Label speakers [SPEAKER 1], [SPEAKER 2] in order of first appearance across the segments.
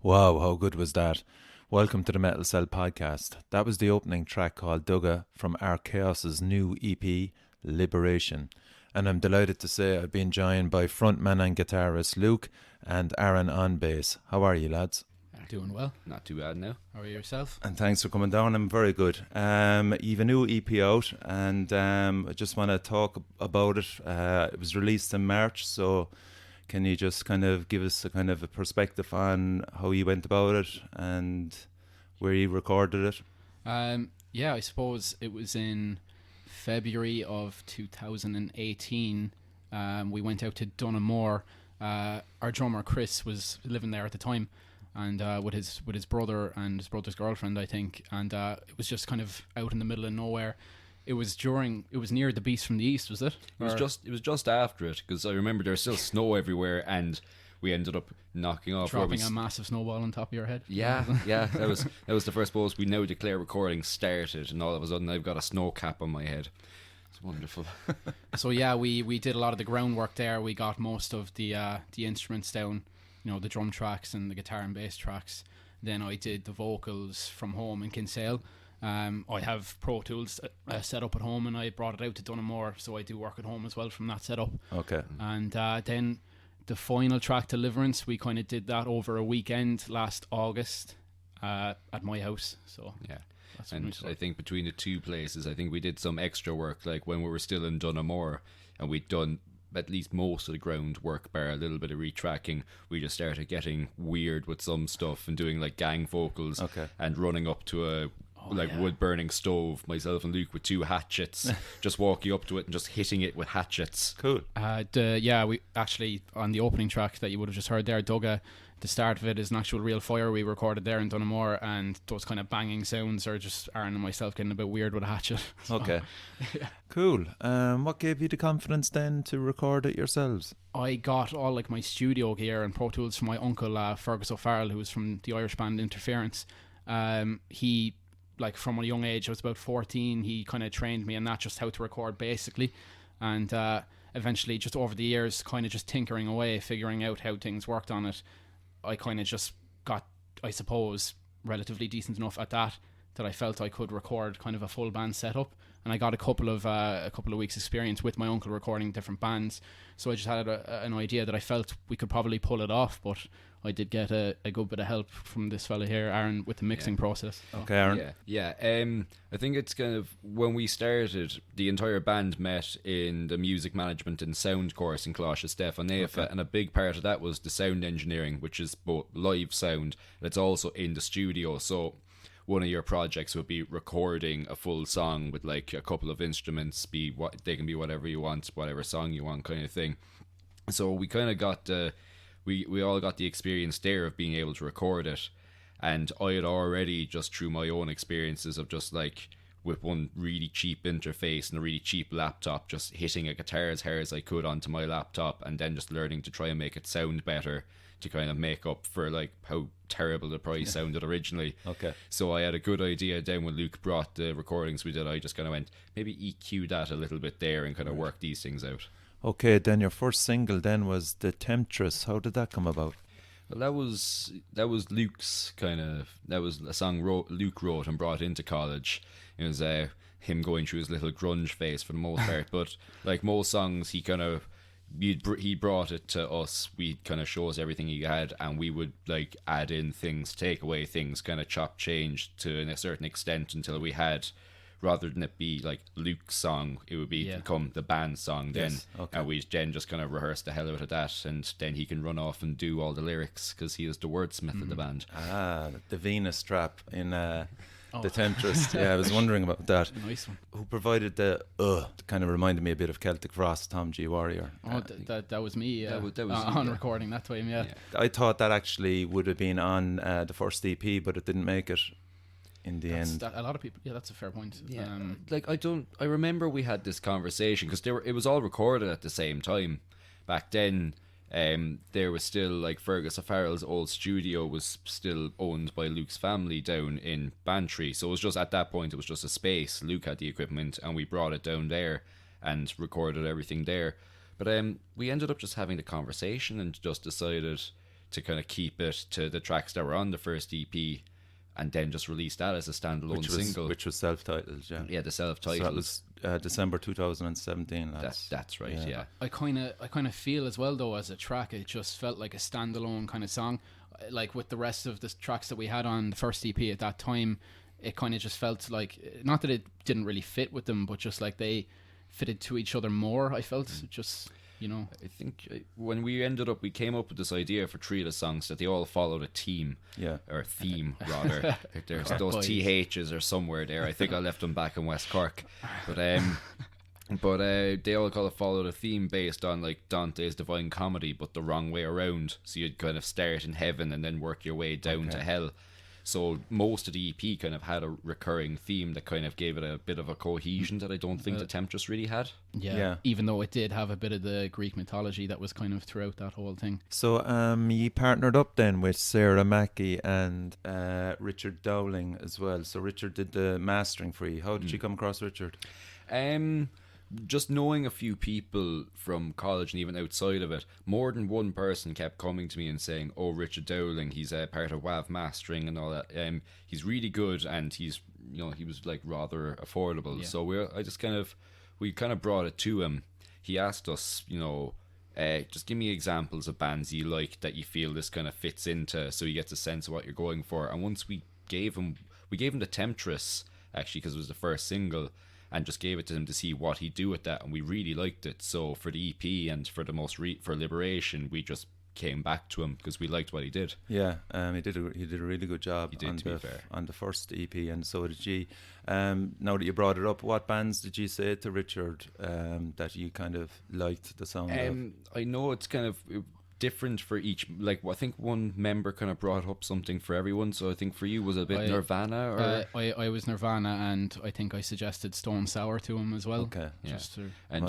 [SPEAKER 1] Wow, how good was that? Welcome to the Metal Cell podcast. That was the opening track called Dugga from Archaós' new EP, Liberation. And I'm delighted to say I've been joined by frontman and guitarist Luke and Aaron on bass. How are you, lads?
[SPEAKER 2] Doing well.
[SPEAKER 3] Not too bad now.
[SPEAKER 2] How are you yourself?
[SPEAKER 1] And thanks for coming down. I'm very good. You've a new EP out, and I just want to talk about it. It was released in March, so can you just kind of give us a kind of a perspective on how you went about it and where you recorded it?
[SPEAKER 2] Yeah, I suppose it was in February of 2018. We went out to Dunamore. Our drummer Chris was living there at the time, and with his brother and his brother's girlfriend, I think. And it was just kind of out in the middle of nowhere. It was near the Beast from the East, was it?
[SPEAKER 3] It was just after it, because I remember there was still snow everywhere, and we ended up knocking off.
[SPEAKER 2] Dropping a massive snowball on top of your head.
[SPEAKER 3] Yeah. That was the first post. We now declare recording started, and all of a sudden I've got a snow cap on my head. It's wonderful.
[SPEAKER 2] So yeah, we did a lot of the groundwork there. We got most of the instruments down, the drum tracks and the guitar and bass tracks. Then I did the vocals from home in Kinsale. I have Pro Tools set up at home, and I brought it out to Dunamore, so I do work at home as well from that setup.
[SPEAKER 1] Okay.
[SPEAKER 2] And then the final track, Deliverance, we kind of did that over a weekend last August at my house. So
[SPEAKER 3] yeah. And I think between the two places, I think we did some extra work, like when we were still in Dunamore, and we'd done at least most of the groundwork, bar a little bit of retracking. We just started getting weird with some stuff and doing like gang vocals, and running up to a wood burning stove, myself and Luke with two hatchets, just walking up to it and just hitting it with hatchets.
[SPEAKER 1] Cool.
[SPEAKER 2] We actually, on the opening track that you would have just heard there, Dugga, the start of it is an actual real fire we recorded there in Dunamore, and those kind of banging sounds are just Aaron and myself getting a bit weird with a hatchet. So,
[SPEAKER 1] Okay.
[SPEAKER 2] yeah.
[SPEAKER 1] Cool. What gave you the confidence then to record it yourselves?
[SPEAKER 2] I got all like my studio gear and Pro Tools from my uncle Fergus O'Farrell, who was from the Irish band Interference. He, like, from a young age, I was about 14, he kind of trained me in that, just how to record basically, and eventually just over the years kind of just tinkering away, figuring out how things worked on it, I kind of just got, I suppose, relatively decent enough at that I felt I could record kind of a full band setup. And I got a couple of weeks experience with my uncle recording different bands, so I just had an idea that I felt we could probably pull it off. But I did get a good bit of help from this fella here, Aaron, with the mixing process.
[SPEAKER 1] Okay, Aaron.
[SPEAKER 3] Yeah. I think it's kind of, when we started, the entire band met in the music management and sound course in Cláiste Stefan Nefa, and a big part of that was the sound engineering, which is both live sound, and it's also in the studio. So one of your projects would be recording a full song with like a couple of instruments, they can be whatever you want, whatever song you want, kind of thing. So we kind of got we all got the experience there of being able to record it, and I had already, just through my own experiences of just like with one really cheap interface and a really cheap laptop, just hitting a guitar as hard as I could onto my laptop, and then just learning to try and make it sound better, to kind of make up for like how terrible the price sounded originally.
[SPEAKER 1] Okay.
[SPEAKER 3] So I had a good idea then when Luke brought the recordings we did. I just kind of went, maybe EQ that a little bit there and kind of work these things out.
[SPEAKER 1] Okay, then your first single then was The Temptress. How did that come about?
[SPEAKER 3] Well, that was Luke's that was a song Luke wrote and brought into college. It was him going through his little grunge phase for the most part, but like most songs, he brought it to us. We'd kind of show us everything he had, and we would like add in things, take away things, kind of chop change to a certain extent until we had, rather than it be like Luke's song, it would become the band's song then.
[SPEAKER 1] Yes. Okay.
[SPEAKER 3] And we then just kind of rehearse the hell out of that, and then he can run off and do all the lyrics because he is the wordsmith of the band.
[SPEAKER 1] The Venus trap in The Temptress. Yeah, I was wondering about that.
[SPEAKER 2] Nice one.
[SPEAKER 1] Who provided the kind of reminded me a bit of Celtic Frost, Tom G. Warrior.
[SPEAKER 2] That was me
[SPEAKER 3] that was
[SPEAKER 2] on recording that time, yeah.
[SPEAKER 1] I thought that actually would have been on the first EP, but it didn't make it in the end.
[SPEAKER 2] A lot of people, that's a fair point.
[SPEAKER 3] Yeah, I remember we had this conversation because it was all recorded at the same time. Back then, there was still like Fergus O'Farrell's old studio was still owned by Luke's family down in Bantry, so it was just, at that point it was just a space. Luke had the equipment and we brought it down there and recorded everything there. But we ended up just having the conversation and just decided to kind of keep it to the tracks that were on the first EP, and then just release that as a standalone single,
[SPEAKER 1] which was self-titled. Yeah,
[SPEAKER 3] the self-titled.
[SPEAKER 1] So that was December 2017.
[SPEAKER 3] That's right. Yeah.
[SPEAKER 2] I kind of feel as well though, as a track, it just felt like a standalone kind of song. Like with the rest of the tracks that we had on the first EP at that time, it kind of just felt like, not that it didn't really fit with them, but just like they fitted to each other more. I felt just, you know.
[SPEAKER 3] I think when we came up with this idea for 3 of the songs that they all followed a theme, or theme rather. There's those THs are somewhere there. I think I left them back in West Cork, but they all kind of followed a theme based on like Dante's Divine Comedy, but the wrong way around. So you'd kind of start in heaven and then work your way down to hell. So most of the EP kind of had a recurring theme that kind of gave it a bit of a cohesion that I don't think the Tempest really had.
[SPEAKER 2] Yeah, even though it did have a bit of the Greek mythology that was kind of throughout that whole thing.
[SPEAKER 1] So you partnered up then with Sarah Mackey and Richard Dowling as well. So Richard did the mastering for you. How did you come across Richard?
[SPEAKER 3] Just knowing a few people from college and even outside of it, more than one person kept coming to me and saying, "Oh, Richard Dowling, he's a part of WAV mastering and all that. He's really good, and he was like rather affordable." So we kind of brought it to him. He asked us, just give me examples of bands you like that you feel this kind of fits into, so he gets a sense of what you're going for. And once we gave him the Temptress, actually, because it was the first single, and just gave it to him to see what he'd do with that, and we really liked it. So for the EP and for the for Liberation, we just came back to him because we liked what he did.
[SPEAKER 1] Yeah, he did a really good job on the first EP, and so did you. Now that you brought it up, what bands did you say to Richard that you kind of liked the sound of?
[SPEAKER 3] I know it's kind of different for each. Like, I think one member kind of brought up something for everyone. So I think for you was a bit Nirvana, or
[SPEAKER 2] I was Nirvana, and I think I suggested Stone Sour to him as well.
[SPEAKER 1] Okay,
[SPEAKER 3] and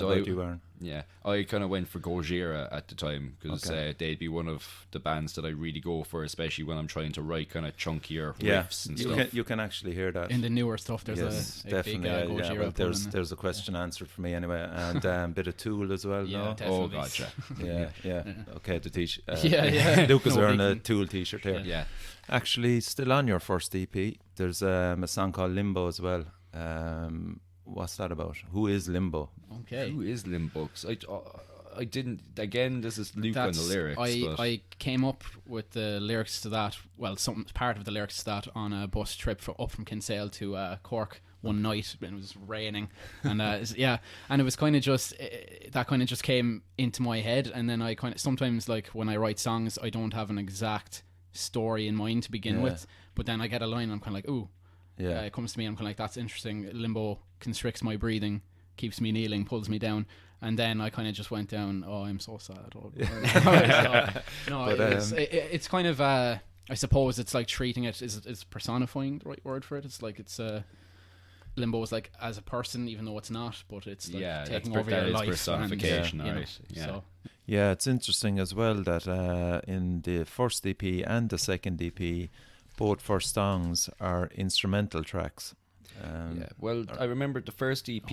[SPEAKER 3] I kind of went for Gojira at the time because they'd be one of the bands that I really go for, especially when I'm trying to write kind of chunkier riffs and stuff.
[SPEAKER 1] You can actually hear that
[SPEAKER 2] in the newer stuff. There's a big Gojira.
[SPEAKER 1] Well, there's a question answered for me anyway, and a bit of Tool as well.
[SPEAKER 2] Yeah,
[SPEAKER 1] no?
[SPEAKER 2] definitely.
[SPEAKER 3] Oh gotcha.
[SPEAKER 1] Yeah. Okay, the t-shirt.
[SPEAKER 2] Luke
[SPEAKER 1] is wearing a Tool t-shirt here.
[SPEAKER 3] Yeah.
[SPEAKER 1] Actually, still on your first EP, there's a song called Limbo as well. What's that about? Who is Limbo?
[SPEAKER 2] Okay.
[SPEAKER 3] Who is Limbo? I didn't. Again, this is Luke on the lyrics.
[SPEAKER 2] I came up with the lyrics to that. Well, some part of the lyrics to that on a bus trip up from Kinsale to Cork one night, and it was raining, and and it was kind of just that kind of just came into my head, and then I kind of sometimes, like when I write songs, I don't have an exact story in mind to begin with, but then I get a line and I'm kind of like, ooh, it comes to me, I'm kind of like, that's interesting. Limbo constricts my breathing, keeps me kneeling, pulls me down. And then I kind of just went down, oh, I'm so sad. It's kind of, I suppose it's like treating it, is personifying the right word for it? It's like Limbo is like as a person, even though it's not, but it's like taking over your life.
[SPEAKER 3] Personification,
[SPEAKER 2] and,
[SPEAKER 3] right?
[SPEAKER 2] So.
[SPEAKER 1] Yeah, it's interesting as well that in the first EP and the second EP, both first songs are instrumental tracks.
[SPEAKER 3] I remember the first EP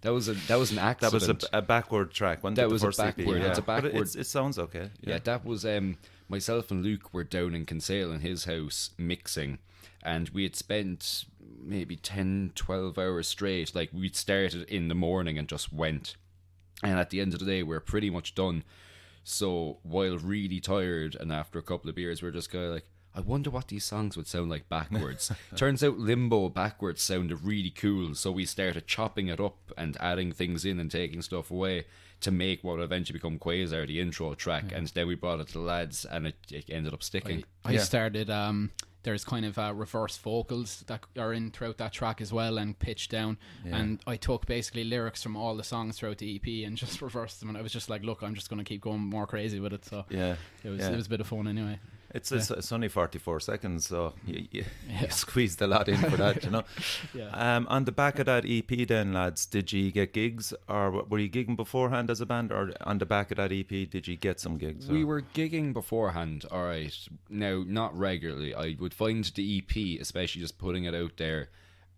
[SPEAKER 3] that was an accident.
[SPEAKER 1] That was a backward track.
[SPEAKER 3] That was a backward.
[SPEAKER 1] EP,
[SPEAKER 3] It's a backward.
[SPEAKER 1] But it sounds okay.
[SPEAKER 3] Yeah, that was myself and Luke were down in Kinsale in his house mixing, and we had spent maybe 10-12 hours straight. Like, we'd started in the morning and just went, and at the end of the day we were pretty much done. So while really tired and after a couple of beers, we were just kind of like, I wonder what these songs would sound like backwards. Turns out Limbo backwards sounded really cool, so we started chopping it up and adding things in and taking stuff away to make what would eventually become Quasar, the intro track, and then we brought it to the lads, and it ended up sticking.
[SPEAKER 2] I started, there's kind of reverse vocals that are in throughout that track as well, and pitch down, and I took basically lyrics from all the songs throughout the EP and just reversed them, and I was just like, look, I'm just going to keep going more crazy with it, so it was a bit of fun anyway.
[SPEAKER 1] It's only 44 seconds, so you squeezed a lot in for that, you know. On the back of that EP then, lads, did you get gigs, or were you gigging beforehand as a band, or on the back of that EP did you get some gigs?
[SPEAKER 3] We were gigging beforehand, alright. Now, not regularly. I would find the EP, especially just putting it out there,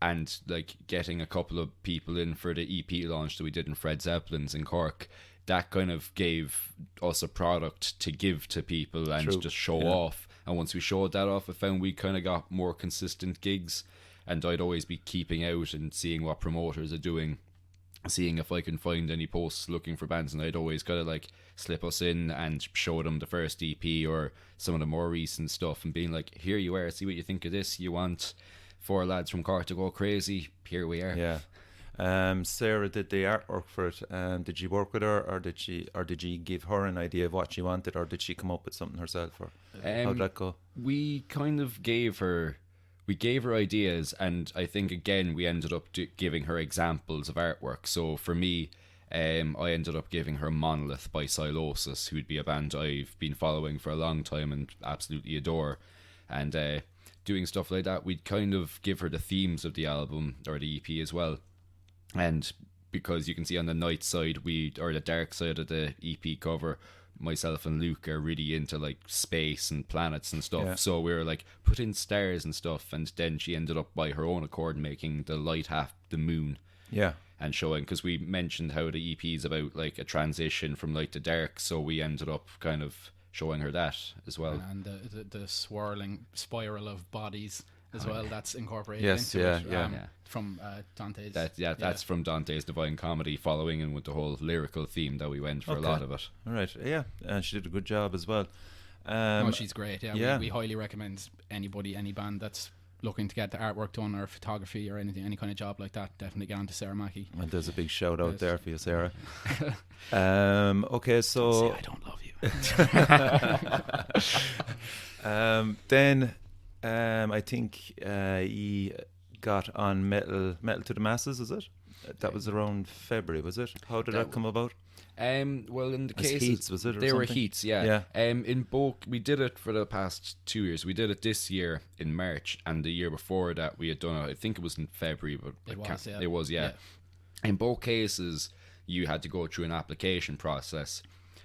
[SPEAKER 3] and like getting a couple of people in for the EP launch that we did in Fred Zeppelin's in Cork. that kind of gave us a product to give to people and
[SPEAKER 1] True.
[SPEAKER 3] just show
[SPEAKER 1] Yeah.
[SPEAKER 3] off. And once we showed that off, I found we kind of got more consistent gigs, and I'd always be keeping out and seeing what promoters are doing, seeing if I can find any posts looking for bands, and I'd always kind of like slip us in and show them the first EP or some of the more recent stuff and being like, here you are, see what you think of this. You want 4 lads from Cork to go crazy? Here we are.
[SPEAKER 1] Yeah. Sarah did the artwork for it. Did you work with her, or did you give her an idea of what she wanted, or did she come up with something herself, or how'd that go?
[SPEAKER 3] We kind of gave her ideas, and I think again we ended up giving her examples of artwork. So for me, I ended up giving her Monolith by Silosis, who'd be a band I've been following for a long time and absolutely adore, and doing stuff like that. We'd kind of give her the themes of the album or the EP as well. And because you can see on the night side, or the dark side of the EP cover, myself and Luke are really into like space and planets and stuff.
[SPEAKER 1] Yeah.
[SPEAKER 3] So we were like, put in stars and stuff. And then she ended up by her own accord making the light half the moon.
[SPEAKER 1] Yeah.
[SPEAKER 3] And showing, because we mentioned how the EP is about like a transition from light to dark. So we ended up kind of showing her that as well.
[SPEAKER 2] And the swirling spiral of bodies as well, that's incorporated
[SPEAKER 1] Yes,
[SPEAKER 2] into
[SPEAKER 1] yeah,
[SPEAKER 2] it,
[SPEAKER 1] yeah.
[SPEAKER 2] from Dantes.
[SPEAKER 3] That's from Dante's Divine Comedy, following in with the whole lyrical theme that we went for a lot of it.
[SPEAKER 1] All right, yeah, and she did a good job as well.
[SPEAKER 2] She's great.
[SPEAKER 1] yeah.
[SPEAKER 2] We highly recommend any band that's looking to get the artwork done or photography or anything, any kind of job like that. Definitely get on to Sarah Mackey.
[SPEAKER 1] And there's a big shout out
[SPEAKER 2] Yes.
[SPEAKER 1] there for you, Sarah. Okay, so
[SPEAKER 2] See, I don't love you.
[SPEAKER 1] then I think he got on Metal to the Masses, is it? That was around February, was it? How did that come about?
[SPEAKER 3] Well, in the
[SPEAKER 1] As
[SPEAKER 3] cases,
[SPEAKER 1] heats, was it, or
[SPEAKER 3] they were
[SPEAKER 1] something?
[SPEAKER 3] heats, yeah. In both, we did it for the past 2 years. We did it this year in March, and the year before that we had done it. I think it was in February, but it was, yeah. In both cases, you had to go through an application process.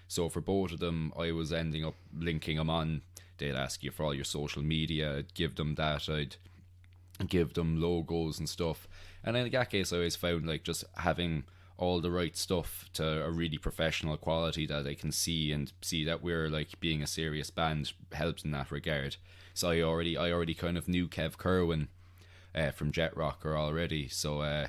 [SPEAKER 3] So for both of them, I was ending up linking them on. They'd ask you for all your social media. I'd give them that. I'd give them logos and stuff. And in that case, I always found like just having all the right stuff to a really professional quality that I can see and see that we're like being a serious band helps in that regard. So I already kind of knew Kev Kerwin from Jet Rocker already. So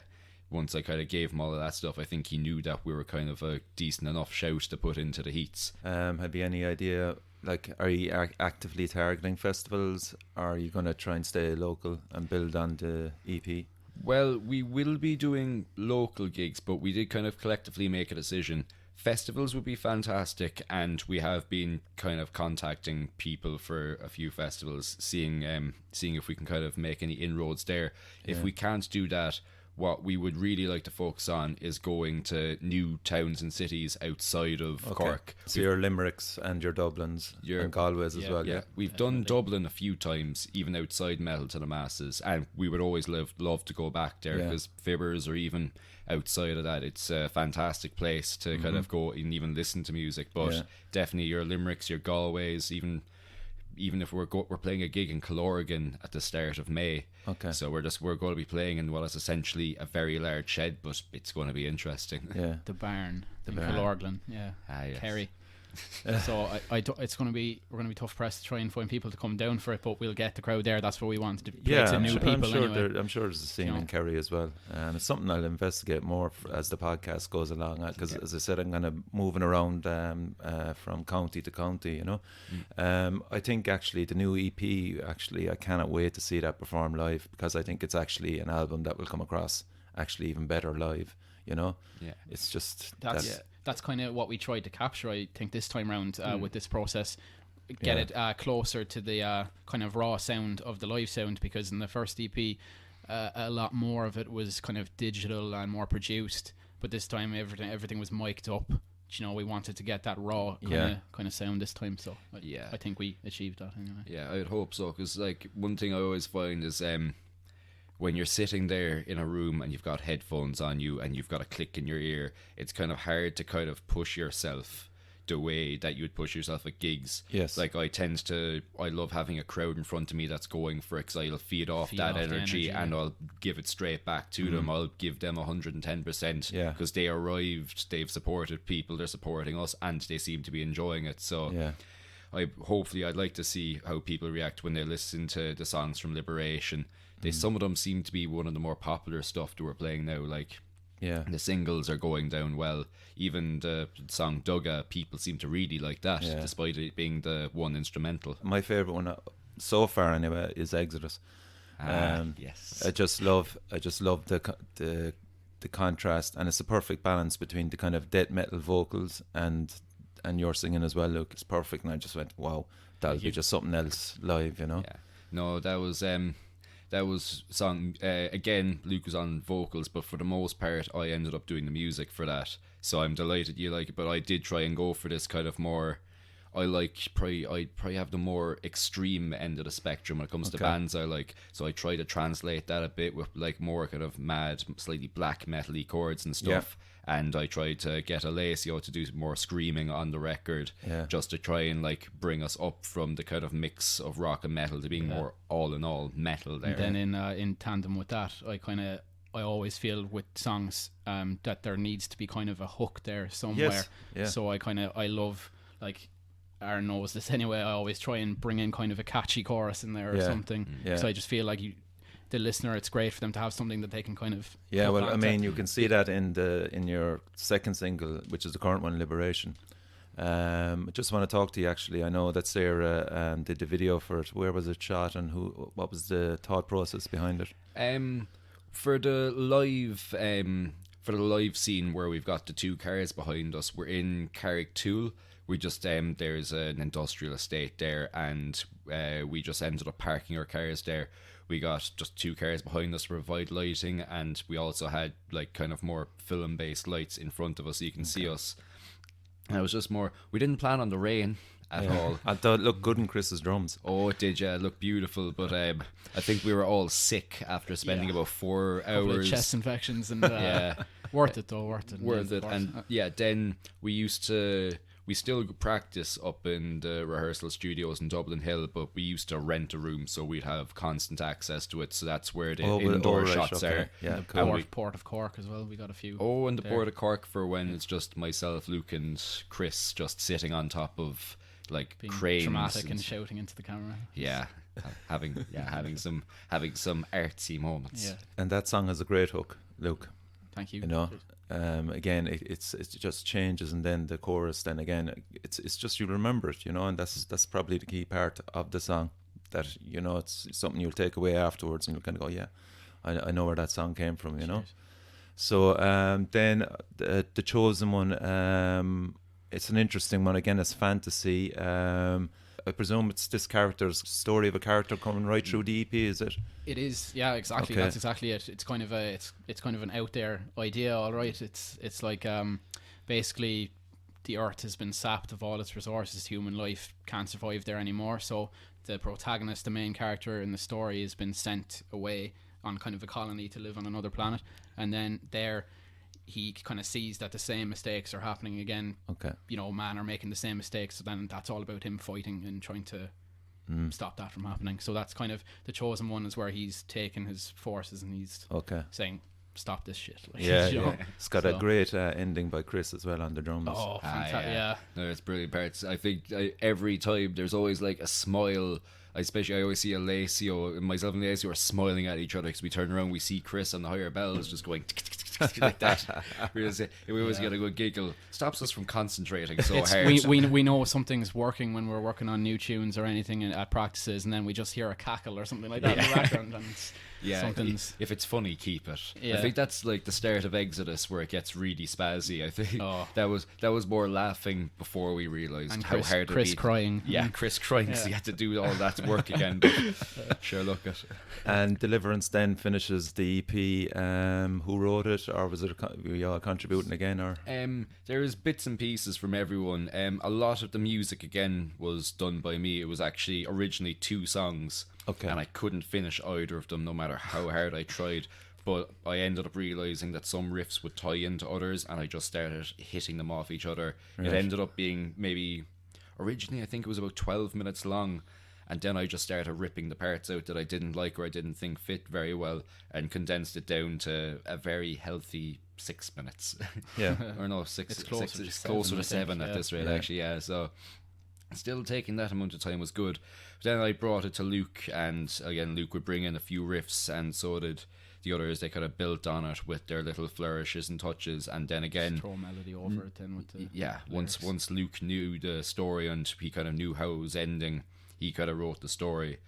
[SPEAKER 3] once I kind of gave him all of that stuff, I think he knew that we were kind of a decent enough shout to put into the heats.
[SPEAKER 1] Have you any idea, like, are you actively targeting festivals, or are you going to try and stay local and build on the EP?
[SPEAKER 3] Well, we will be doing local gigs, but we did kind of collectively make a decision. Festivals would be fantastic, and we have been kind of contacting people for a few festivals, seeing if we can kind of make any inroads there. If we can't do that, what we would really like to focus on is going to new towns and cities outside of Cork.
[SPEAKER 1] So your Limericks and your Dublins and Galways as well.
[SPEAKER 3] Yeah, we've done Dublin a few times, even outside Metal to the Masses, and we would always love to go back there because Fibbers or even outside of that, it's a fantastic place to kind of go and even listen to music. But definitely your Limericks, your Galways, even if we're playing a gig in Killorgan at the start of May. Okay. So we're going to be playing in what is essentially a very large shed, but it's going to be interesting.
[SPEAKER 2] Yeah. The barn in Killorglin. Yeah.
[SPEAKER 3] Yes.
[SPEAKER 2] Kerry. So we're going to be tough pressed to try and find people to come down for it, but we'll get the crowd there. That's what we want to play to new people.
[SPEAKER 1] I'm sure there's a scene in Kerry as well, and it's something I'll investigate more as the podcast goes along. Because as I said, I'm kind of moving around from county to county. I think actually the new EP, I cannot wait to see that perform live, because I think it's actually an album that will come across actually even better live. It's just
[SPEAKER 2] that's kind of what we tried to capture, I think, this time around with this process. Get it closer to the kind of raw sound of the live sound, because in the first EP a lot more of it was kind of digital and more produced, but this time everything was mic'd up. We wanted to get that raw kind of sound this time, so I think we achieved that anyway.
[SPEAKER 3] Yeah, I'd hope so, because like one thing I always find is when you're sitting there in a room and you've got headphones on you and you've got a click in your ear, it's kind of hard to kind of push yourself the way that you would push yourself at gigs.
[SPEAKER 1] Yes.
[SPEAKER 3] Like I love having a crowd in front of me that's going for it, because I'll feed off that energy, and I'll give it straight back to them. I'll give them 110%, because they arrived, they've supported people, they're supporting us, and they seem to be enjoying it. So I'd like to see how people react when they listen to the songs from Liberation. Some of them seem to be one of the more popular stuff that we're playing now. Like, the singles are going down well. Even the song Dugga, people seem to really like that, despite it being the one instrumental.
[SPEAKER 1] My favourite one so far, anyway, is Exodus.
[SPEAKER 3] Yes.
[SPEAKER 1] I just love the contrast, and it's a perfect balance between the kind of death metal vocals and your singing as well, Luke. It's perfect, and I just went, wow, that'll be just something else live, you know.
[SPEAKER 3] No, that was song again. Luke was on vocals, but for the most part, I ended up doing the music for that. So I'm delighted you like it. But I did try and go for this kind of more. I'd probably have the more extreme end of the spectrum when it comes to bands I like. So I try to translate that a bit with like more kind of mad, slightly black metal-y chords and stuff. And I tried to get Alessio to do more screaming on the record, just to try and like bring us up from the kind of mix of rock and metal to being more all in all metal there.
[SPEAKER 2] And then in tandem with that, I always feel with songs that there needs to be kind of a hook there somewhere. So I love, like, Aaron knows this anyway, I always try and bring in kind of a catchy chorus in there or something. So I just feel like the listener, it's great for them to have something that they can kind of
[SPEAKER 1] you can see that in your second single, which is the current one, Liberation. I just want to talk to you, actually. I know that Sarah did the video for it. Where was it shot, and what was the thought process behind it?
[SPEAKER 3] For the live scene where we've got the two cars behind us, we're in Carricktool. We just there's an industrial estate there, and we just ended up parking our cars there. We got just two cars behind us to provide lighting, and we also had like kind of more film-based lights in front of us so you can see us. And it was just more, we didn't plan on the rain at all.
[SPEAKER 1] I thought it looked good in Chris's drums.
[SPEAKER 3] Oh, it did, yeah. It looked beautiful, but I think we were all sick after spending about 4 hours.
[SPEAKER 2] Chest infections, and worth it though, worth it.
[SPEAKER 3] And then we still practice up in the rehearsal studios in Dublin Hill, but we used to rent a room so we'd have constant access to it. So that's where the indoor shots are.
[SPEAKER 1] Yeah, cool.
[SPEAKER 2] And Port of Cork as well. We got a few.
[SPEAKER 3] Oh, and the Port of Cork for when it's just myself, Luke, and Chris just sitting on top of like
[SPEAKER 2] being
[SPEAKER 3] cranes,
[SPEAKER 2] dramatic and shouting into the camera.
[SPEAKER 3] Yeah, having some artsy moments.
[SPEAKER 2] Yeah,
[SPEAKER 1] and that song has a great hook, Luke.
[SPEAKER 2] Thank you.
[SPEAKER 1] You know. Again, it just changes, and then the chorus. Then again, it's just you remember it, you know, and that's probably the key part of the song. That, you know, it's something you'll take away afterwards, and you'll kind of go, yeah, I know where that song came from, you know.
[SPEAKER 2] Cheers.
[SPEAKER 1] So then the chosen one, it's an interesting one. Again, it's fantasy. I presume it's this character's story of a character coming right through the EP, is it?
[SPEAKER 2] It is, yeah, exactly.
[SPEAKER 1] Okay.
[SPEAKER 2] That's exactly it. It's kind of an out there idea, all right. It's like basically the Earth has been sapped of all its resources. Human life can't survive there anymore. So the protagonist, the main character in the story, has been sent away on kind of a colony to live on another planet, and then there he kind of sees that the same mistakes are happening again.
[SPEAKER 1] Okay.
[SPEAKER 2] You know, man are making the same mistakes, so then that's all about him fighting and trying to stop that from happening. So that's kind of the chosen one, is where he's taken his forces and he's saying, stop this shit. Like,
[SPEAKER 1] yeah. It's got a great ending by Chris as well on the drums.
[SPEAKER 2] Oh, fantastic. Yeah.
[SPEAKER 3] No, it's brilliant parts. I think every time there's always like a smile. Especially, I always see Alessio, myself and Alessio are smiling at each other because we turn around, we see Chris on the higher bells just going like that. We always get a good giggle. Stops us from concentrating so hard.
[SPEAKER 2] We know something's working when we're working on new tunes or anything at practices, and then we just hear a cackle or something like that in the background, and something's...
[SPEAKER 3] if it's funny, keep it.
[SPEAKER 2] Yeah.
[SPEAKER 3] I think that's like the start of Exodus, where it gets really spazzy. I think that was more laughing before we realised how hard
[SPEAKER 2] Chris
[SPEAKER 3] it'd be.
[SPEAKER 2] crying.
[SPEAKER 3] Yeah, Chris crying because he had to do all that work again. But sure, look at.
[SPEAKER 1] And Deliverance then finishes the EP. Who wrote it, or was it were you all contributing again? Or
[SPEAKER 3] there's bits and pieces from everyone. A lot of the music again was done by me. It was actually originally 2 songs.
[SPEAKER 1] Okay.
[SPEAKER 3] And I couldn't finish either of them, no matter how hard I tried. But I ended up realizing that some riffs would tie into others, and I just started hitting them off each other. Right. It ended up being maybe, originally I think it was about 12 minutes long, and then I just started ripping the parts out that I didn't like or I didn't think fit very well, and condensed it down to a very healthy 6 minutes.
[SPEAKER 1] Yeah.
[SPEAKER 3] Or no, six.
[SPEAKER 2] It's closer
[SPEAKER 3] to seven at this rate, actually. Yeah. So still taking that amount of time was good. But then I brought it to Luke, and again Luke would bring in a few riffs, and so did the others. They kind of built on it with their little flourishes and touches, and then again
[SPEAKER 2] just throw a melody over it then with the
[SPEAKER 3] lyrics. Once Luke knew the story and he kind of knew how it was ending, he kind of wrote the story.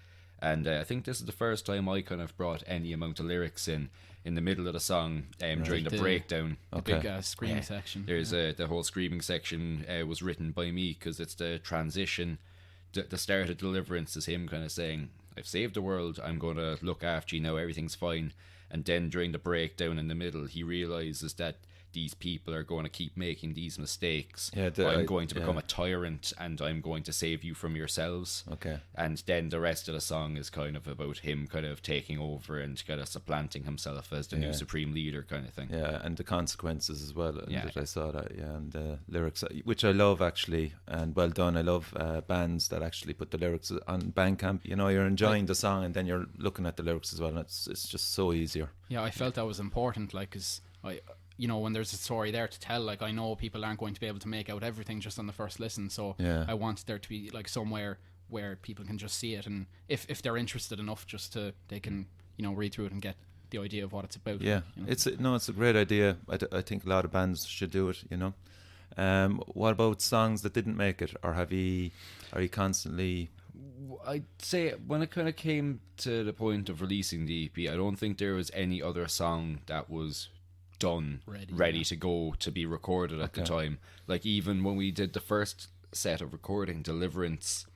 [SPEAKER 3] And I think this is the first time I kind of brought any amount of lyrics in the middle of the song, during the breakdown.
[SPEAKER 2] The big screaming section.
[SPEAKER 3] There's the whole screaming section was written by me, because it's the transition. The start of Deliverance is him kind of saying, I've saved the world, I'm going to look after you now, everything's fine. And then during the breakdown in the middle, he realizes that these people are going to keep making these mistakes. I'm going to become a tyrant, and I'm going to save you from yourselves.
[SPEAKER 1] Okay.
[SPEAKER 3] And then the rest of the song is kind of about him kind of taking over and kind of supplanting himself as the new supreme leader kind of thing.
[SPEAKER 1] Yeah, and the consequences as well. And I saw that, and the lyrics, which I love actually, and well done. I love bands that actually put the lyrics on Bandcamp. You know, you're enjoying the song and then you're looking at the lyrics as well, and it's just so easier.
[SPEAKER 2] Yeah, I felt that was important, like, because when there's a story there to tell, like, I know people aren't going to be able to make out everything just on the first listen, so I want there to be like somewhere where people can just see it, and if they're interested enough, they can read through it and get the idea of what it's about.
[SPEAKER 1] It's a great idea. I think a lot of bands should do it. What about songs that didn't make it, or are you constantly?
[SPEAKER 3] I'd say when it kind of came to the point of releasing the EP, I don't think there was any other song that was done, ready to go to be recorded at the time. Like, even when we did the first set of recording, Deliverance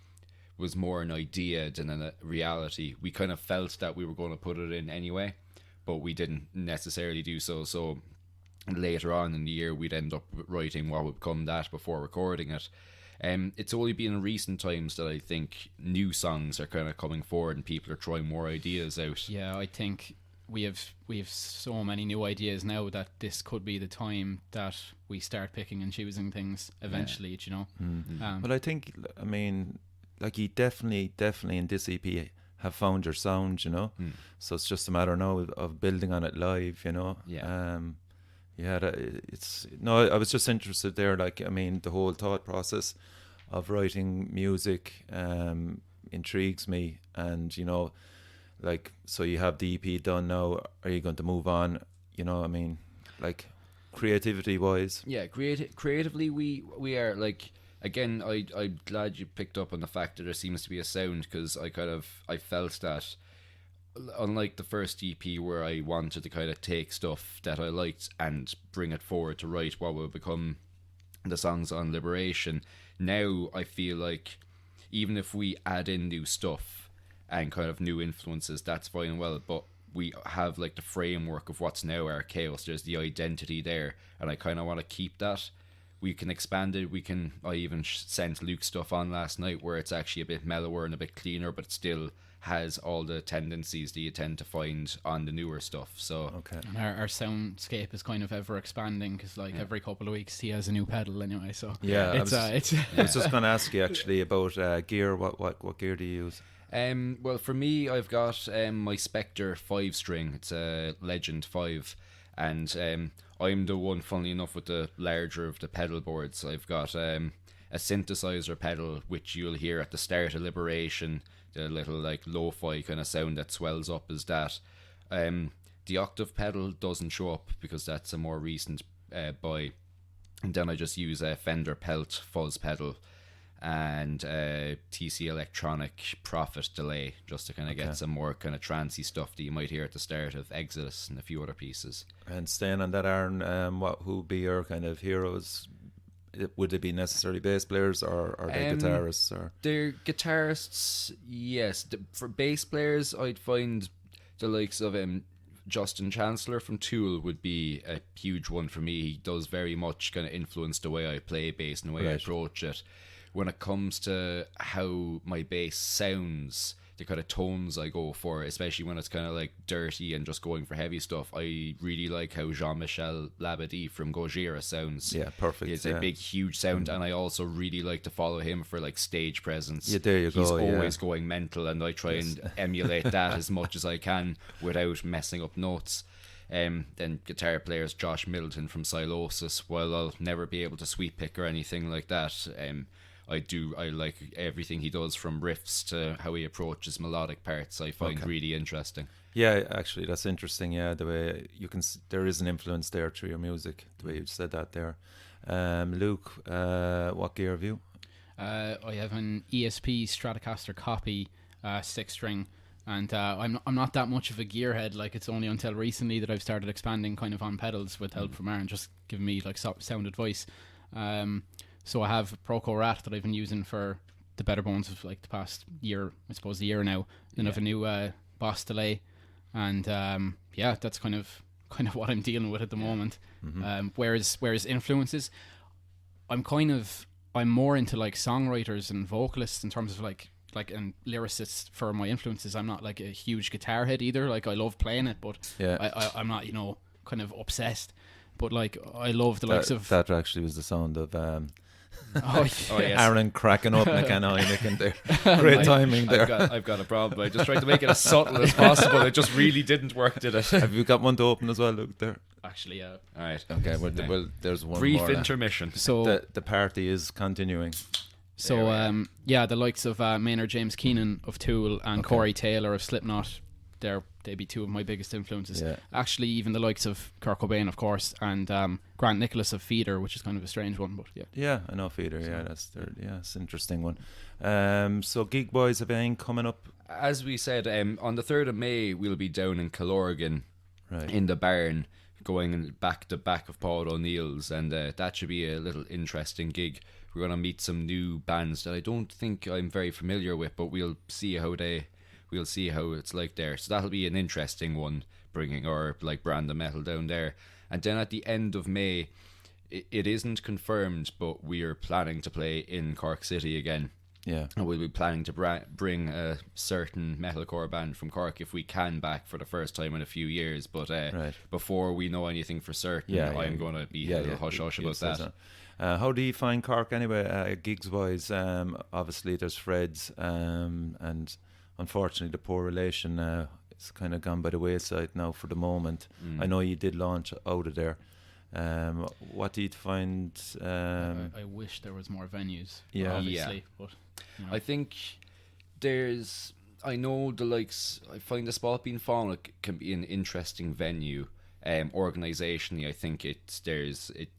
[SPEAKER 3] was more an idea than a reality. We kind of felt that we were going to put it in anyway, but we didn't necessarily do so. So later on in the year, we'd end up writing what would become that before recording it. It's only been in recent times that I think new songs are kind of coming forward and people are trying more ideas out.
[SPEAKER 2] Yeah, I think we have so many new ideas now that this could be the time that we start picking and choosing things eventually.
[SPEAKER 1] But I think, like, you definitely in this EP have found your sound, so it's just a matter now of building on it live, I was just interested there, like, the whole thought process of writing music intrigues me, and like, so you have the EP done now, are you going to move on, like, creativity wise?
[SPEAKER 3] Creatively we are, like, again, I'm glad you picked up on the fact that there seems to be a sound, because I felt that, unlike the first EP where I wanted to kind of take stuff that I liked and bring it forward to write what will become the songs on Liberation, now I feel like even if we add in new stuff and kind of new influences, that's fine and well, but we have, like, the framework of what's now Archaós. There's the identity there, and I kind of want to keep that. We can expand it. I even sent Luke stuff on last night where it's actually a bit mellower and a bit cleaner, but it still has all the tendencies that you tend to find on the newer stuff. So
[SPEAKER 2] and our soundscape is kind of ever expanding, because every couple of weeks he has a new pedal anyway. So
[SPEAKER 1] I was just going to ask you actually about gear. What gear do you use?
[SPEAKER 3] Well, for me, I've got my Spectre 5-string. It's a Legend 5, and I'm the one, funnily enough, with the larger of the pedal boards. I've got a synthesizer pedal, which you'll hear at the start of Liberation, the little, like, lo-fi kind of sound that swells up as that. The octave pedal doesn't show up because that's a more recent buy. And then I just use a Fender Pelt fuzz pedal and TC Electronic Prophet delay, just to kind of get some more kind of trancey stuff that you might hear at the start of Exodus and a few other pieces. And
[SPEAKER 1] staying on that, Aaron, who would be your kind of heroes? Would it be necessarily bass players, or are they guitarists? Or
[SPEAKER 3] they're guitarists, yes. For bass players, I'd find the likes of Justin Chancellor from Tool would be a huge one for me. He does very much kind of influence the way I play bass and the way I approach it. When it comes to how my bass sounds, kind of tones I go for, especially when it's kind of like dirty and just going for heavy stuff. I really like how Jean-Michel Labadie from Gojira sounds.
[SPEAKER 1] Yeah, perfect.
[SPEAKER 3] It's a big, huge sound, and I also really like to follow him for like stage presence.
[SPEAKER 1] Yeah, there you go.
[SPEAKER 3] He's always going mental, and I try and emulate that as much as I can without messing up notes. Then guitar players Josh Middleton from Silosis. While I'll never be able to sweep pick or anything like that, I like everything he does, from riffs to how he approaches melodic parts. I find really interesting.
[SPEAKER 1] Yeah, actually, that's interesting. Yeah, the way you can, there is an influence there through your music. The way you said that there. Luke, what gear have you?
[SPEAKER 2] I have an ESP Stratocaster copy, 6-string, and I'm not that much of a gearhead. Like, it's only until recently that I've started expanding kind of on pedals with help from Aaron, just giving me like sound advice. So I have Proco Rat that I've been using for the better bones of like the past year, I suppose a year now. Then I have a new Boss Delay, and that's kind of what I'm dealing with at the moment. Whereas influences, I'm more into like songwriters and vocalists in terms of like and lyricists for my influences. I'm not like a huge guitar head either. Like, I love playing it, but I'm not, kind of obsessed. But like, I love the likes of
[SPEAKER 1] that. Actually was the sound of
[SPEAKER 3] yes.
[SPEAKER 1] Aaron cracking up and kind of making there. Great timing there.
[SPEAKER 3] I've got a problem. I just tried to make it as subtle as possible. It just really didn't work, did it?
[SPEAKER 1] Have you got one to open as well, Luke? There.
[SPEAKER 2] Actually, yeah.
[SPEAKER 3] All right.
[SPEAKER 1] Okay. Well, there's one
[SPEAKER 3] brief
[SPEAKER 1] more
[SPEAKER 3] intermission.
[SPEAKER 2] So
[SPEAKER 1] the party is continuing.
[SPEAKER 2] So the likes of Maynard James Keenan of Tool and Corey Taylor of Slipknot, they'd be two of my biggest influences.
[SPEAKER 1] Yeah.
[SPEAKER 2] Actually, even the likes of Kurt Cobain, of course, and Grant Nicholas of Feeder, which is kind of a strange one, but yeah.
[SPEAKER 1] Yeah, I know Feeder. It's an interesting one. So Gig Boys, have anything coming up?
[SPEAKER 3] As we said, on the 3rd of May, we'll be down in Killorgan, in the barn, going back to back of Paul O'Neill's, and that should be a little interesting gig. We're going to meet some new bands that I don't think I'm very familiar with, but we'll see how it's like there. So that'll be an interesting one, bringing our like brand of metal down there. And then at the end of May, it isn't confirmed, but we are planning to play in Cork City again.
[SPEAKER 1] Yeah.
[SPEAKER 3] And we'll be planning to bring a certain metalcore band from Cork, if we can, back for the first time in a few years. But before we know anything for certain, I'm going to be a little hush-hush about that.
[SPEAKER 1] How do you find Cork anyway, gigs-wise? Obviously, there's Fred's, and unfortunately, the poor relation it's kind of gone by the wayside now for the moment. I know you did launch out of there. What do you find?
[SPEAKER 2] I wish there was more venues. Obviously, but
[SPEAKER 3] I think I know the likes. I find the Spot Being Fallen can be an interesting venue. Organisationally, I think it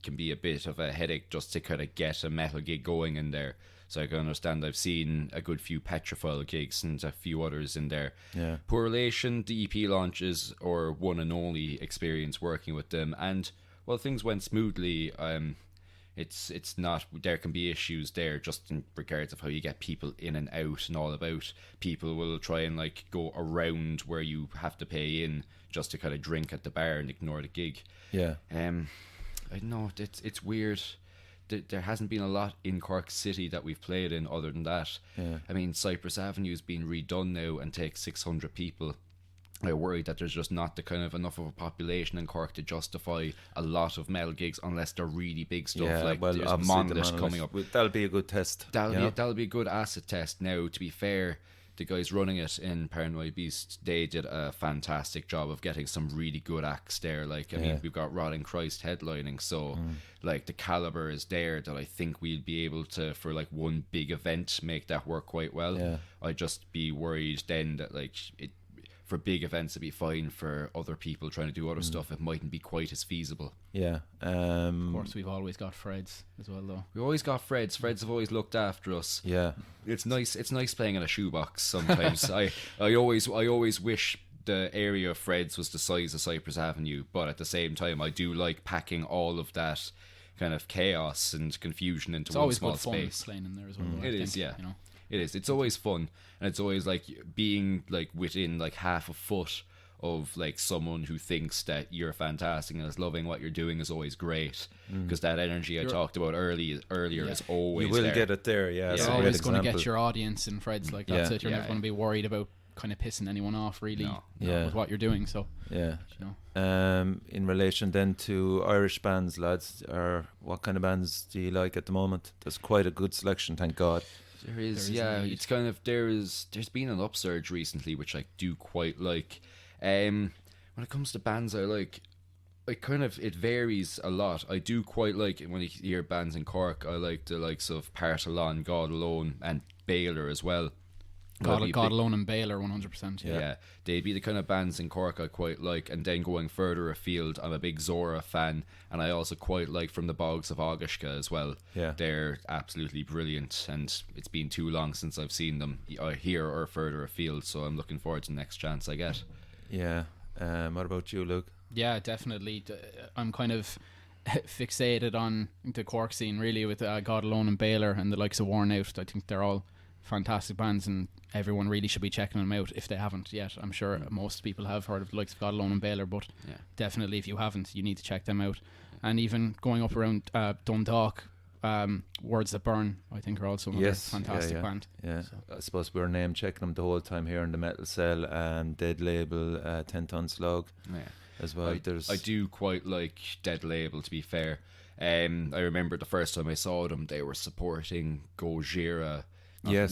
[SPEAKER 3] can be a bit of a headache just to kind of get a metal gig going in there. So I can understand. I've seen a good few Petrophile gigs and a few others in there. Yeah. Poor Relation, the EP launches, or one and only experience working with them, and well, things went smoothly. It's not. There can be issues there, just in regards of how you get people in and out and all about. People will try and like go around where you have to pay in just to kind of drink at the bar and ignore the gig. Yeah. I know it's weird. There hasn't been a lot in Cork City that we've played in other than that. Yeah. I mean, Cypress Avenue's been redone now and takes 600 people. I worry that there's just not the kind of enough of a population in Cork to justify a lot of metal gigs unless they're really big stuff.
[SPEAKER 1] Yeah,
[SPEAKER 3] like
[SPEAKER 1] well,
[SPEAKER 3] there's Monolith coming up.
[SPEAKER 1] That'll be a good test.
[SPEAKER 3] That'll be a good acid test. Now, to be fair, the guys running it in Paranoid Beast, they did a fantastic job of getting some really good acts there. Like, I mean, we've got Rotting Christ headlining, so like the caliber is there that I think we'll be able to, for like one big event, make that work quite well. Yeah. I'd just be worried then that like for big events it'd be fine. For other people trying to do other stuff, it mightn't be quite as feasible. Yeah.
[SPEAKER 2] Of course, we've always got Freds as well, though.
[SPEAKER 3] We always got Freds. Freds have always looked after us. Yeah. It's nice. It's nice playing in a shoebox sometimes. I always wish the area of Freds was the size of Cypress Avenue, but at the same time, I do like packing all of that kind of chaos and confusion into one small space.
[SPEAKER 2] It's always good fun playing in there as well.
[SPEAKER 3] It is, yeah. You know? It is. It's always fun, and it's always like being like within like half a foot of like someone who thinks that you're fantastic and is loving what you're doing is always great, because that energy I talked about earlier is always
[SPEAKER 1] you will
[SPEAKER 3] there.
[SPEAKER 1] get it there. Yeah,
[SPEAKER 2] You're always going to get your audience and Fred's like that's it. You're never going to be worried about kind of pissing anyone off really with what you're doing. So
[SPEAKER 1] in relation then to Irish bands, lads, or what kind of bands do you like at the moment? There's quite a good selection, thank God.
[SPEAKER 3] There is it's kind of there's been an upsurge recently, which I do quite like. When it comes to bands I like, it varies a lot. I do quite like it when you hear bands in Cork. I like the likes of Partholón, God Alone, and Baylor as well.
[SPEAKER 2] God Alone and Baylor 100%.
[SPEAKER 3] Yeah, they'd be the kind of bands in Cork I quite like. And then going further afield, I'm a big Zhora fan, and I also quite like from the Bogs of Aughiska as well.
[SPEAKER 1] Yeah,
[SPEAKER 3] they're absolutely brilliant, and it's been too long since I've seen them here or further afield, so I'm looking forward to the next chance I get.
[SPEAKER 1] Yeah. What about you, Luke?
[SPEAKER 2] Yeah, definitely. I'm kind of fixated on the Cork scene really with God Alone and Baylor and the likes of Worn Out. I think they're all fantastic bands, and everyone really should be checking them out if they haven't yet. I'm sure most people have heard of the likes of God Alone and Baylor, but definitely if you haven't, you need to check them out. And even going up around Dundalk, Words That Burn, I think, are also another fantastic band.
[SPEAKER 1] Yeah, so I suppose we were name checking them the whole time here in the Metal Cell, and Dead Label, 10 Ton Slug as well.
[SPEAKER 3] I do quite like Dead Label, to be fair. I remember the first time I saw them, they were supporting Gojira. I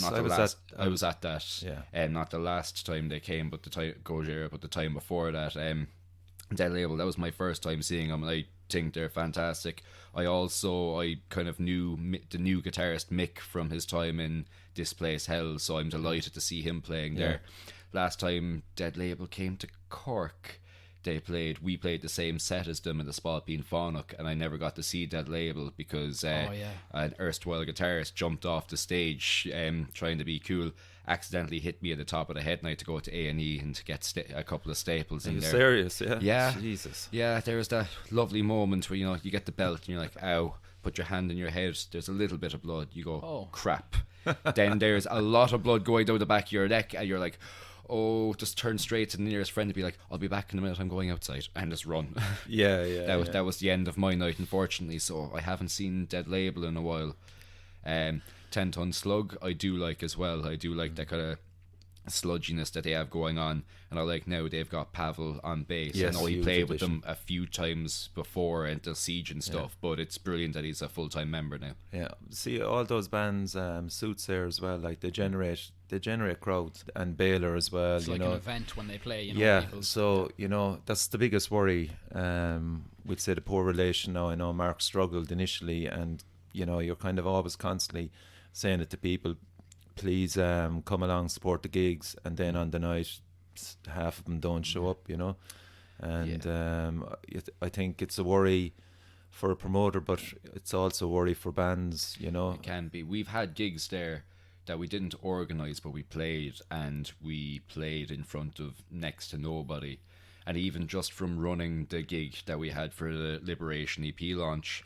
[SPEAKER 3] was at that. Yeah. Not the last time they came, but the time Gojira, but the time before that. Dead Label, that was my first time seeing them, and I think they're fantastic. I kind of knew the new guitarist Mick from his time in Displace Hell, so I'm delighted to see him playing there. Last time Dead Label came to Cork, we played the same set as them in the Spalpeen Fánach, and I never got to see Dead Label because an erstwhile guitarist jumped off the stage trying to be cool, accidentally hit me at the top of the head, and I had to go to A&E and to get a couple of staples in there.
[SPEAKER 1] Are you serious?
[SPEAKER 3] Yeah.
[SPEAKER 1] Jesus.
[SPEAKER 3] Yeah, there was that lovely moment where, you get the belt and you're like, ow, put your hand in your head, there's a little bit of blood, you go, crap. Then there's a lot of blood going down the back of your neck, and you're like, just turn straight to the nearest friend and be like, I'll be back in a minute, I'm going outside, and just run. That was the end of my night, unfortunately. So I haven't seen Dead Label in a while. 10 Ton Slug I do like as well. I do like that kind of sludginess that they have going on, and I like now they've got Pavel on bass. I know he played with them a few times before into Siege and stuff, but it's brilliant that he's a full-time member now.
[SPEAKER 1] Yeah, see, all those bands suits there as well, like they generate crowds, and Baylor as well.
[SPEAKER 2] It's like an event when they play.
[SPEAKER 1] So that's the biggest worry. We'd say the poor relation now. I know Mark struggled initially, and you're kind of always constantly saying it to people, please come along, support the gigs, and then on the night half of them don't show up, and I think it's a worry for a promoter, but it's also a worry for bands,
[SPEAKER 3] It can be. We've had gigs there that we didn't organise, but we played, and we played in front of next to nobody. And even just from running the gig that we had for the Liberation EP launch,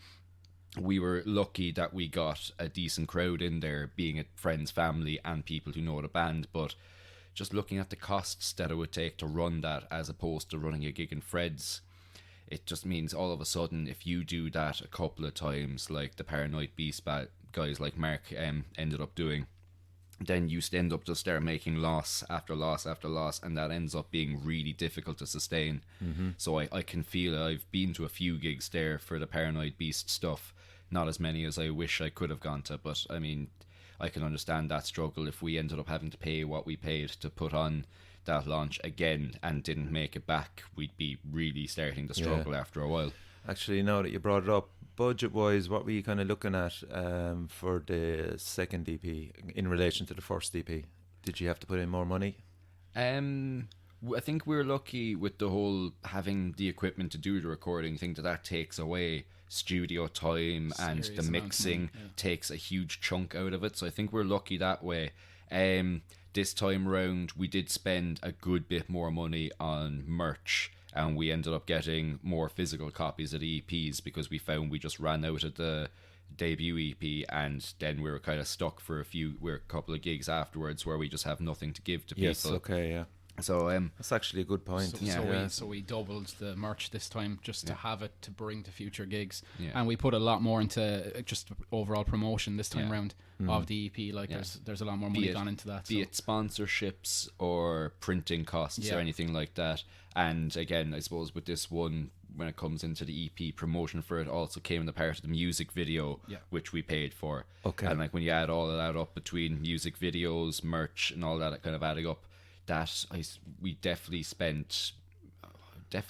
[SPEAKER 3] we were lucky that we got a decent crowd in there, being it friends, family, and people who know the band. But just looking at the costs that it would take to run that, as opposed to running a gig in Fred's, it just means all of a sudden, if you do that a couple of times, like the Paranoid Beast guys like Mark ended up doing, then you end up just there making loss after loss after loss, and that ends up being really difficult to sustain. So I can feel I've been to a few gigs there for the Paranoid Beast stuff, not as many as I wish I could have gone to, but I mean, I can understand that struggle. If we ended up having to pay what we paid to put on that launch again and didn't make it back, we'd be really starting to struggle after a while.
[SPEAKER 1] Actually, now that you brought it up, budget wise, what were you kind of looking at for the second EP in relation to the first EP? Did you have to put in more money?
[SPEAKER 3] I think we're lucky with the whole having the equipment to do the recording. I think that takes away studio time, and the mixing takes a huge chunk out of it. So I think we're lucky that way. This time round, we did spend a good bit more money on merch, and we ended up getting more physical copies of the EPs because we found we just ran out of the debut EP, and then we were kind of stuck for a couple of gigs afterwards where we just have nothing to give to people.
[SPEAKER 1] Yes, okay, yeah.
[SPEAKER 3] So
[SPEAKER 1] That's actually a good point.
[SPEAKER 2] So we doubled the merch this time just to have it to bring to future gigs,
[SPEAKER 3] Yeah.
[SPEAKER 2] and we put a lot more into just overall promotion this time round of the EP. Like there's a lot more money gone into that.
[SPEAKER 3] Be it sponsorships or printing costs or anything like that. And again, I suppose with this one, when it comes into the EP, promotion for it also came in the part of the music video, which we paid for.
[SPEAKER 1] Okay.
[SPEAKER 3] And like when you add all of that up between music videos, merch, and all that kind of adding up, we definitely spent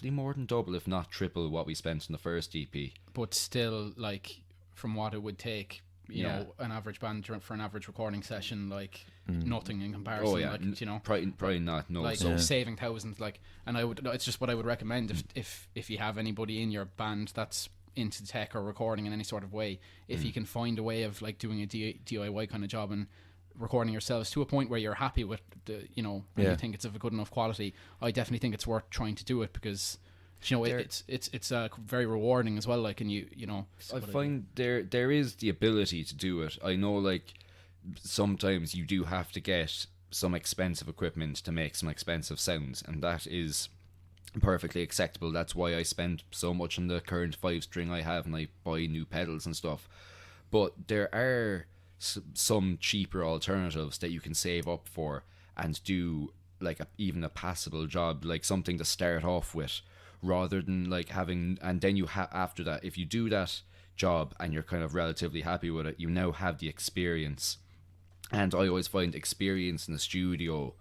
[SPEAKER 3] more than double, if not triple, what we spent in the first EP.
[SPEAKER 2] But still, like, from what it would take, you know, an average band for an average recording session, like nothing in comparison.
[SPEAKER 3] Oh yeah,
[SPEAKER 2] like, you know,
[SPEAKER 3] probably not. No,
[SPEAKER 2] like saving thousands. Like, and it's just what I would recommend if you have anybody in your band that's into tech or recording in any sort of way, if you can find a way of like doing a DIY kind of job and recording yourselves to a point where you're happy with the, you know, and you think it's of a good enough quality, I definitely think it's worth trying to do it, because you know it's very rewarding as well. Like, and you know,
[SPEAKER 3] I find there is the ability to do it. I know, like, sometimes you do have to get some expensive equipment to make some expensive sounds, and that is perfectly acceptable. That's why I spend so much on the current 5-string I have, and I buy new pedals and stuff. But there are some cheaper alternatives that you can save up for and do like even a passable job, like something to start off with, rather than like having, and then you after that, if you do that job and you're kind of relatively happy with it, you now have the experience. And I always find experience in the studio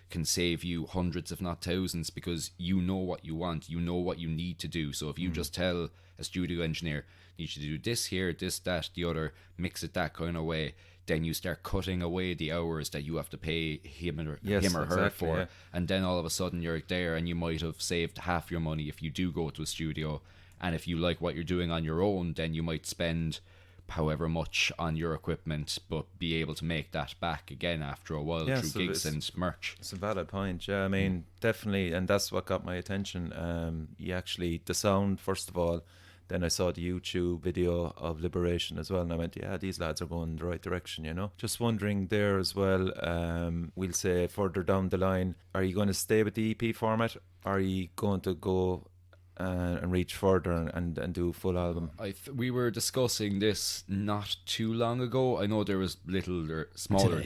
[SPEAKER 3] can save you hundreds if not thousands, because you know what you want, you know what you need to do. So if you just tell a studio engineer, you should do this here, this, that, the other, mix it that kind of way, then you start cutting away the hours that you have to pay him or her for. And then all of a sudden you're there, and you might have saved half your money if you do go to a studio. And if you like what you're doing on your own, then you might spend however much on your equipment, but be able to make that back again after a while through gigs and merch.
[SPEAKER 1] It's a valid point. I mean, definitely, and that's what got my attention. The sound, first of all, then I saw the YouTube video of Liberation as well, and I went, these lads are going in the right direction, you know. Just wondering there as well, we'll say further down the line, are you going to stay with the EP format? Are you going to go and reach further and do a full album?
[SPEAKER 3] We were discussing this not too long ago. I know there was smaller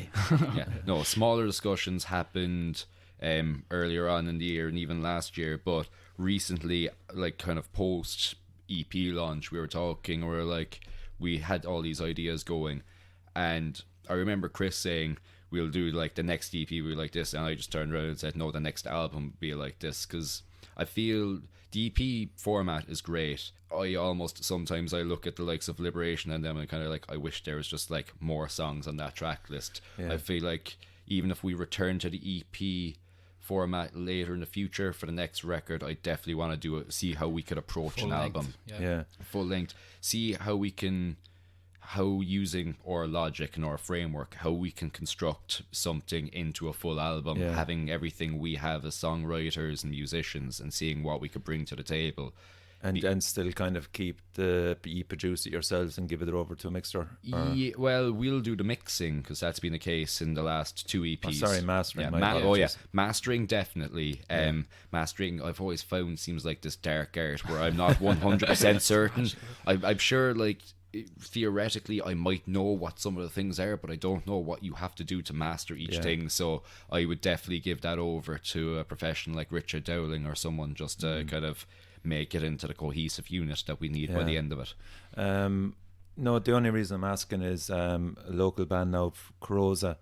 [SPEAKER 3] smaller discussions happened earlier on in the year and even last year, but recently, like kind of post EP launch, we were talking, we had all these ideas going, and I remember Chris saying we'll do like the next EP will be like this, and I just turned around and said no, the next album will be like this, because I feel the EP format is great. Sometimes I look at the likes of Liberation and them and kind of like, I wish there was just like more songs on that track list. I feel like even if we return to the EP format later in the future for the next record, I definitely want to see how we could approach
[SPEAKER 2] full
[SPEAKER 3] an
[SPEAKER 2] length.
[SPEAKER 3] album. Full length. See how using our logic and our framework, how we can construct something into a full album, having everything we have as songwriters and musicians, and seeing what we could bring to the table.
[SPEAKER 1] And still kind of keep you produce it yourselves and give it over to a mixer?
[SPEAKER 3] Yeah, well, we'll do the mixing, because that's been the case in the last 2 EPs.
[SPEAKER 1] Mastering.
[SPEAKER 3] Mastering, definitely. Mastering, I've always found, seems like this dark art where I'm not 100% certain. I'm sure, like, theoretically I might know what some of the things are, but I don't know what you have to do to master each thing. So I would definitely give that over to a professional like Richard Dowling or someone, just to kind of make it into the cohesive unit that we need by the end of it.
[SPEAKER 1] No, the only reason I'm asking is a local band now, Corrosa.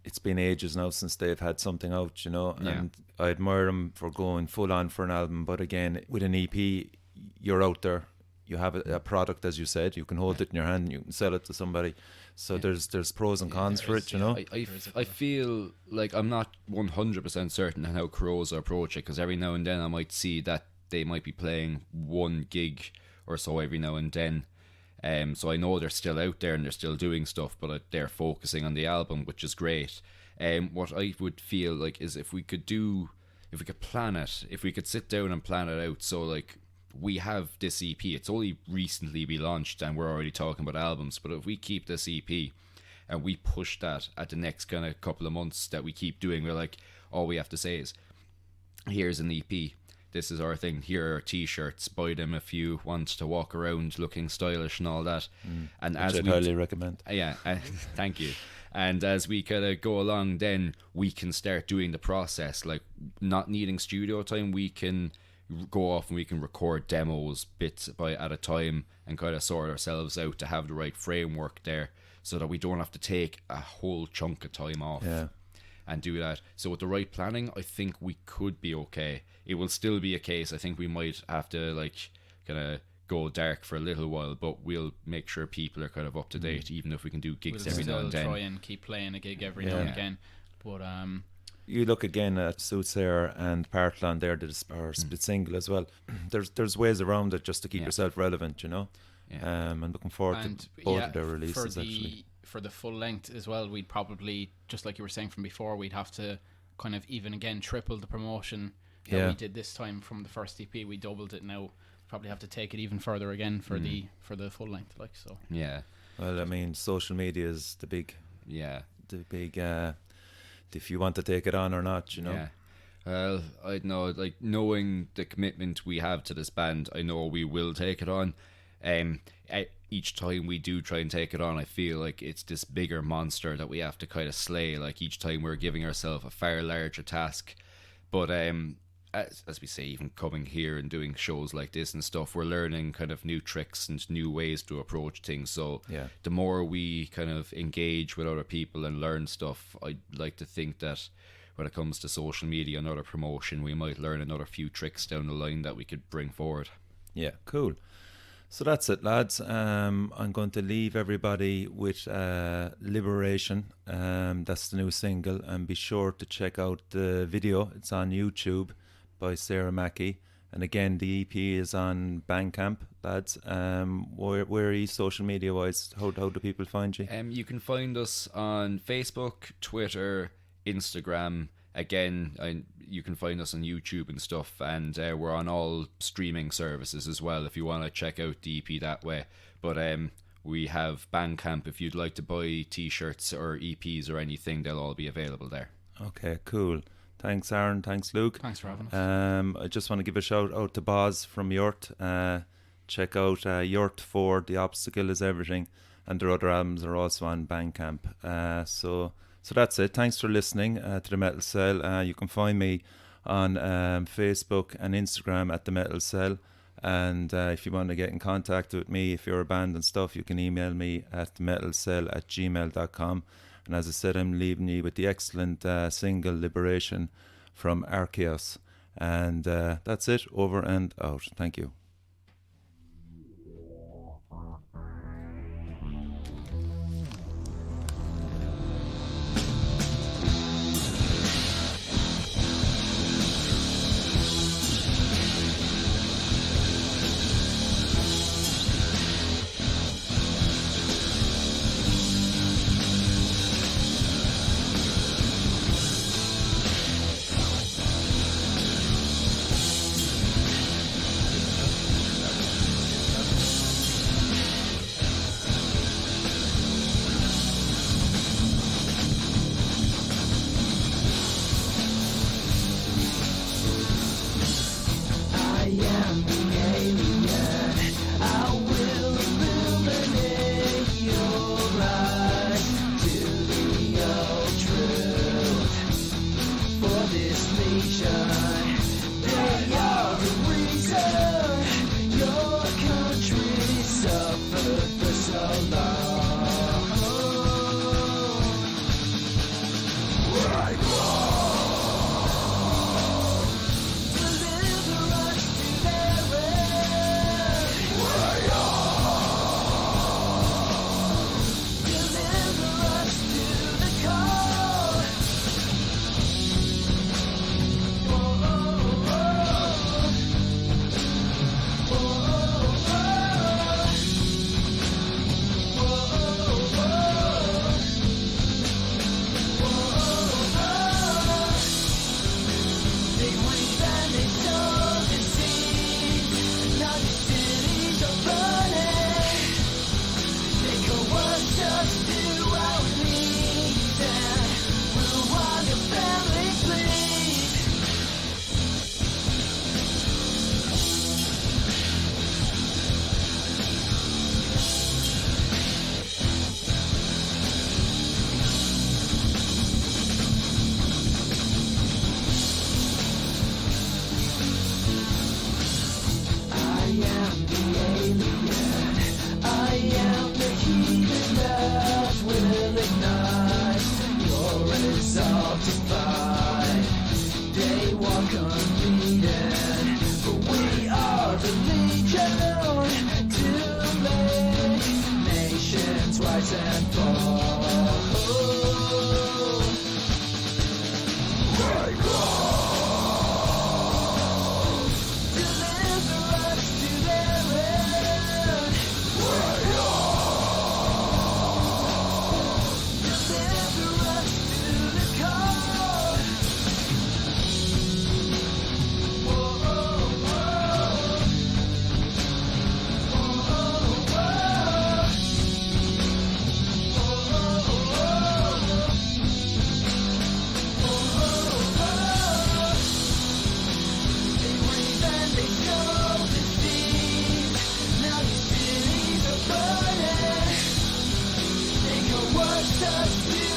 [SPEAKER 1] It's been ages now since they've had something out, you know, and I admire them for going full on for an album. But again, with an EP, you're out there. You have a product, as you said. You can hold it in your hand. You can sell it to somebody. So there's pros and cons for it, you know.
[SPEAKER 3] I feel like I'm not 100% certain how Corrosa approach it, because every now and then I might see that they might be playing one gig or so every now and then. So I know they're still out there and they're still doing stuff, but they're focusing on the album, which is great. What I would feel like is if we could plan it, if we could sit down and plan it out. So like, we have this EP, it's only recently been launched and we're already talking about albums, but if we keep this EP and we push that at the next kind of couple of months that we keep doing, we're like, all we have to say is, here's an EP, this is our thing, here are t-shirts, buy them if you want to walk around looking stylish and all that. And
[SPEAKER 1] Which
[SPEAKER 3] as
[SPEAKER 1] I'd
[SPEAKER 3] we
[SPEAKER 1] highly recommend.
[SPEAKER 3] yeah, thank you. And as we kind of go along, then we can start doing the process, like not needing studio time, we can go off and we can record demos bits at a time and kind of sort ourselves out to have the right framework there, so that we don't have to take a whole chunk of time off and do that. So with the right planning, I think we could be okay. It will still be a case, I think we might have to like kind of go dark for a little while, but we'll make sure people are kind of up to date, even if we can do gigs every now and then.
[SPEAKER 2] We'll try and keep playing a gig every now and again. But
[SPEAKER 1] you look again at Soothsayer and Partholón, they're our split single as well. There's ways around it just to keep yourself relevant, you know. I'm looking forward to both of their releases actually.
[SPEAKER 2] For the full length as well, we'd probably, just like you were saying from before, we'd have to kind of even again triple the promotion that we did this time from the first EP. We doubled it now. Probably have to take it even further again for the full length, like so. Yeah.
[SPEAKER 1] Well, I mean, social media is the big if you want to take it on or not, you know.
[SPEAKER 3] Yeah. Well, I know, like, knowing the commitment we have to this band, I know we will take it on. Each time we do try and take it on, I feel like it's this bigger monster that we have to kind of slay. Like, each time we're giving ourselves a far larger task. But as we say, even coming here and doing shows like this and stuff, we're learning kind of new tricks and new ways to approach things. So the more we kind of engage with other people and learn stuff, I'd like to think that when it comes to social media and other promotion, we might learn another few tricks down the line that we could bring forward.
[SPEAKER 1] Yeah, cool. So that's it, lads. I'm going to leave everybody with Liberation. That's the new single, and be sure to check out the video. It's on YouTube by Sarah Mackey, and again the EP is on Bandcamp, lads. Where are you social media wise? How do people find you?
[SPEAKER 3] You can find us on Facebook, Twitter, Instagram. Again, you can find us on YouTube and stuff, and we're on all streaming services as well if you want to check out the EP that way. But we have Bandcamp. If you'd like to buy t-shirts or EPs or anything, they'll all be available there.
[SPEAKER 1] Okay, cool. Thanks, Aaron. Thanks, Luke.
[SPEAKER 2] Thanks for having us.
[SPEAKER 1] I just want to give a shout out to Boz from Yurt. Check out Yurt 4, The Obstacle Is Everything, and their other albums are also on Bandcamp. So that's it. Thanks for listening to The Metal Cell. You can find me on Facebook and Instagram at The Metal Cell. And if you want to get in contact with me, if you're a band and stuff, you can email me at themetalcell@gmail.com. And as I said, I'm leaving you with the excellent single Liberation from Archaós. And that's it. Over and out. Thank you.
[SPEAKER 4] Just do our needs and we'll want a family, please. rise and fall. Now these cities are burning. They go worse to see.